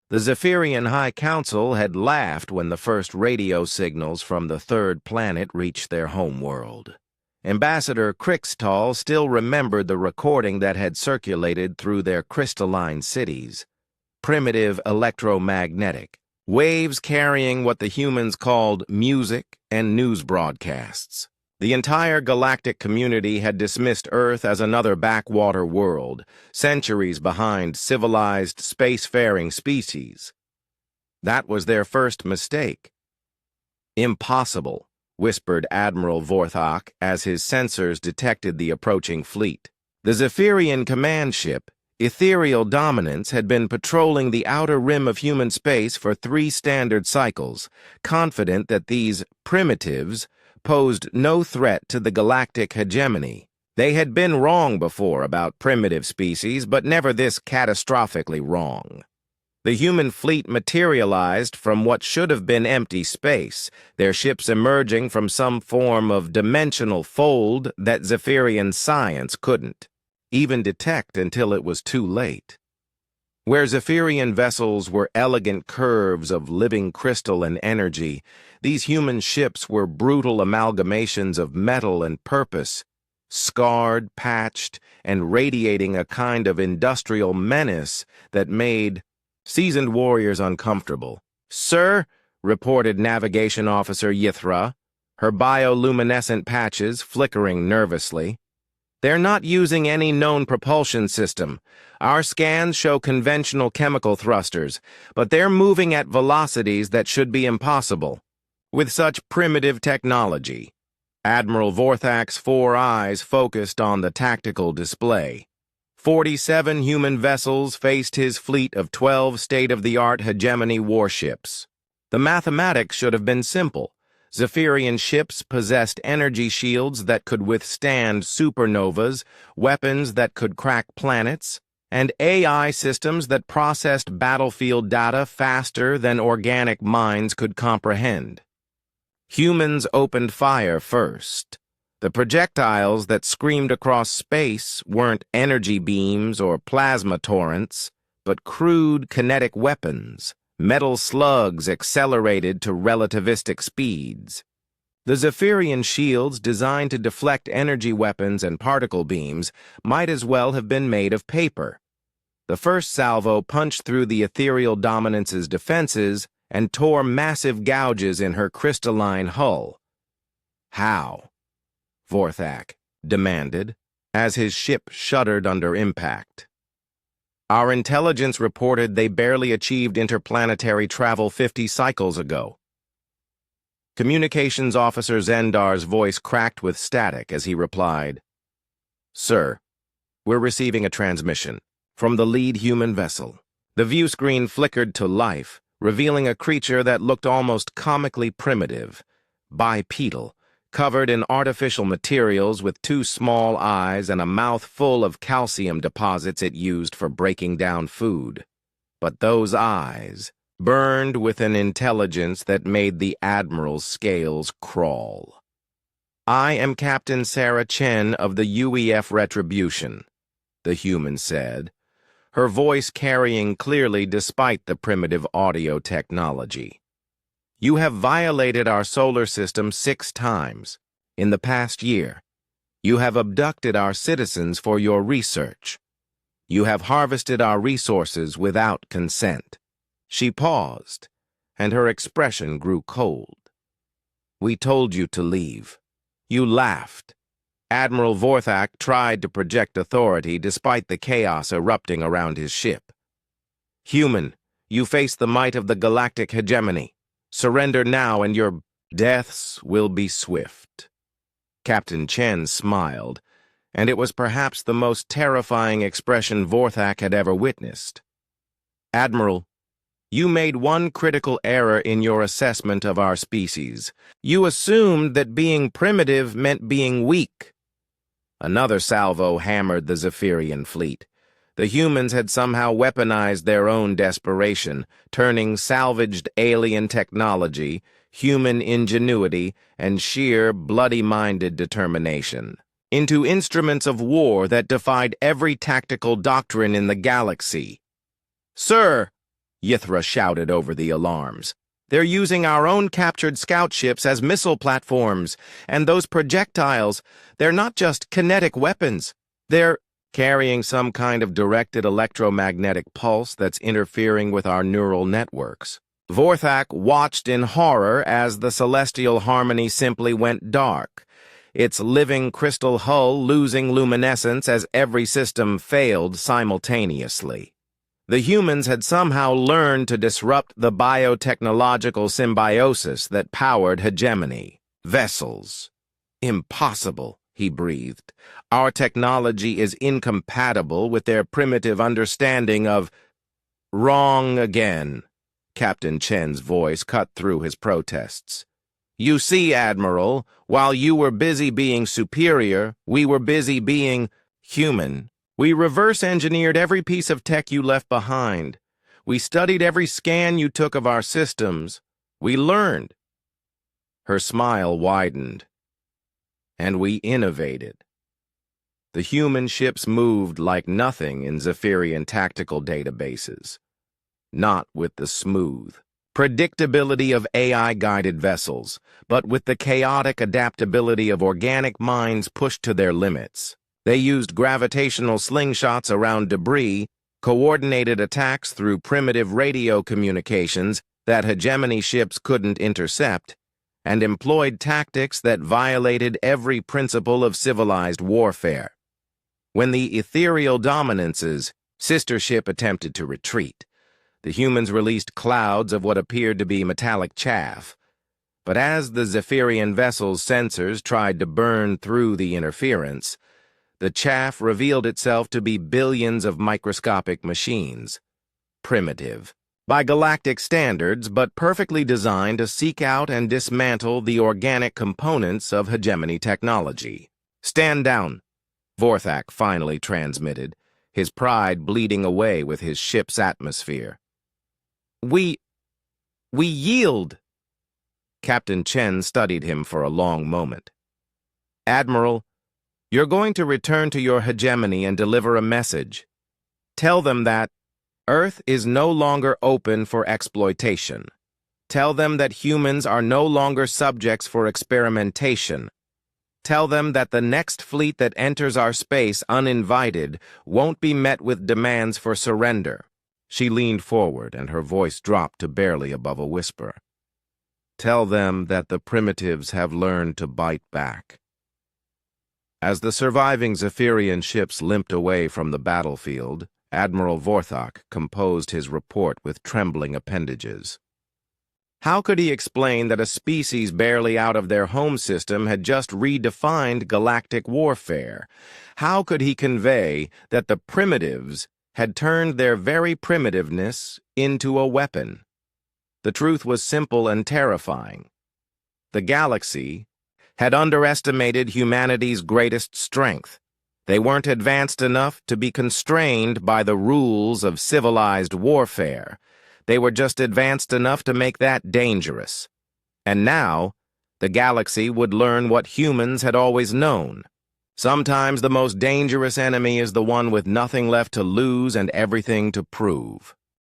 The Zephyrian High Council had laughed when the first radio signals from the third planet reached their homeworld. Ambassador Crixtall still remembered the recording that had circulated through their crystalline cities. Primitive electromagnetic, waves carrying what the humans called music and news broadcasts. The entire galactic community had dismissed Earth as another backwater world, centuries behind civilized spacefaring species. That was their first mistake. "Impossible," whispered Admiral Vorthok as his sensors detected the approaching fleet. The Zephyrian command ship, Ethereal Dominance, had been patrolling the outer rim of human space for 3 standard cycles, confident that these primitives posed no threat to the galactic hegemony. They had been wrong before about primitive species, but never this catastrophically wrong. The human fleet materialized from what should have been empty space, their ships emerging from some form of dimensional fold that Zephyrian science couldn't even detect until it was too late. Where Zephyrian vessels were elegant curves of living crystal and energy, these human ships were brutal amalgamations of metal and purpose, scarred, patched, and radiating a kind of industrial menace that made seasoned warriors uncomfortable. "Sir," reported Navigation Officer Yithra, her bioluminescent patches flickering nervously, "they're not using any known propulsion system. Our scans show conventional chemical thrusters, but they're moving at velocities that should be impossible with such primitive technology." Admiral Vorthak's 4 eyes focused on the tactical display. 47 human vessels faced his fleet of 12 state-of-the-art hegemony warships. The mathematics should have been simple. Zephyrian ships possessed energy shields that could withstand supernovas, weapons that could crack planets, and AI systems that processed battlefield data faster than organic minds could comprehend. Humans opened fire first. The projectiles that screamed across space weren't energy beams or plasma torrents, but crude kinetic weapons, metal slugs accelerated to relativistic speeds. The Zephyrian shields designed to deflect energy weapons and particle beams might as well have been made of paper. The first salvo punched through the Ethereal Dominance's defenses and tore massive gouges in her crystalline hull. "How?" Vorthak demanded, as his ship shuddered under impact. "Our intelligence reported they barely achieved interplanetary travel 50 cycles ago." Communications Officer Zendar's voice cracked with static as he replied, "Sir, we're receiving a transmission from the lead human vessel." The view screen flickered to life, revealing a creature that looked almost comically primitive, bipedal, covered in artificial materials with 2 small eyes and a mouth full of calcium deposits it used for breaking down food. But those eyes burned with an intelligence that made the Admiral's scales crawl. "I am Captain Sarah Chen of the UEF Retribution," the human said, her voice carrying clearly despite the primitive audio technology. "You have violated our solar system 6 times in the past year. You have abducted our citizens for your research. You have harvested our resources without consent." She paused, and her expression grew cold. "We told you to leave. You laughed." Admiral Vorthak tried to project authority despite the chaos erupting around his ship. "Human, you face the might of the galactic hegemony. Surrender now and your deaths will be swift." Captain Chen smiled, and it was perhaps the most terrifying expression Vorthak had ever witnessed. "Admiral, you made one critical error in your assessment of our species. You assumed that being primitive meant being weak." Another salvo hammered the Zephyrian fleet. The humans had somehow weaponized their own desperation, turning salvaged alien technology, human ingenuity, and sheer bloody-minded determination into instruments of war that defied every tactical doctrine in the galaxy. "Sir!" Yithra shouted over the alarms. "They're using our own captured scout ships as missile platforms, and those projectiles, they're not just kinetic weapons. They're carrying some kind of directed electromagnetic pulse that's interfering with our neural networks." Vorthak watched in horror as the celestial harmony simply went dark, its living crystal hull losing luminescence as every system failed simultaneously. The humans had somehow learned to disrupt the biotechnological symbiosis that powered hegemony. Vessels. "Impossible," he breathed. "Our technology is incompatible with their primitive understanding of—" "Wrong again," Captain Chen's voice cut through his protests. "You see, Admiral, while you were busy being superior, we were busy being human. We reverse-engineered every piece of tech you left behind. We studied every scan you took of our systems. We learned." Her smile widened. "And we innovated." The human ships moved like nothing in Zephyrian tactical databases. Not with the smooth predictability of AI-guided vessels, but with the chaotic adaptability of organic minds pushed to their limits. They used gravitational slingshots around debris, coordinated attacks through primitive radio communications that hegemony ships couldn't intercept, and employed tactics that violated every principle of civilized warfare. When the ethereal dominance's sister ship attempted to retreat, the humans released clouds of what appeared to be metallic chaff. But as the Zephyrian vessel's sensors tried to burn through the interference, the chaff revealed itself to be billions of microscopic machines. Primitive, by galactic standards, but perfectly designed to seek out and dismantle the organic components of hegemony technology. "Stand down," Vorthak finally transmitted, his pride bleeding away with his ship's atmosphere. We yield." Captain Chen studied him for a long moment. "Admiral, you're going to return to your hegemony and deliver a message. Tell them that Earth is no longer open for exploitation. Tell them that humans are no longer subjects for experimentation. Tell them that the next fleet that enters our space uninvited won't be met with demands for surrender." She leaned forward, and her voice dropped to barely above a whisper. "Tell them that the primitives have learned to bite back." As the surviving Zephyrian ships limped away from the battlefield, Admiral Vorthak composed his report with trembling appendages. How could he explain that a species barely out of their home system had just redefined galactic warfare? How could he convey that the primitives had turned their very primitiveness into a weapon? The truth was simple and terrifying. The galaxy had underestimated humanity's greatest strength. They weren't advanced enough to be constrained by the rules of civilized warfare. They were just advanced enough to make that dangerous. And now, the galaxy would learn what humans had always known. Sometimes the most dangerous enemy is the one with nothing left to lose and everything to prove.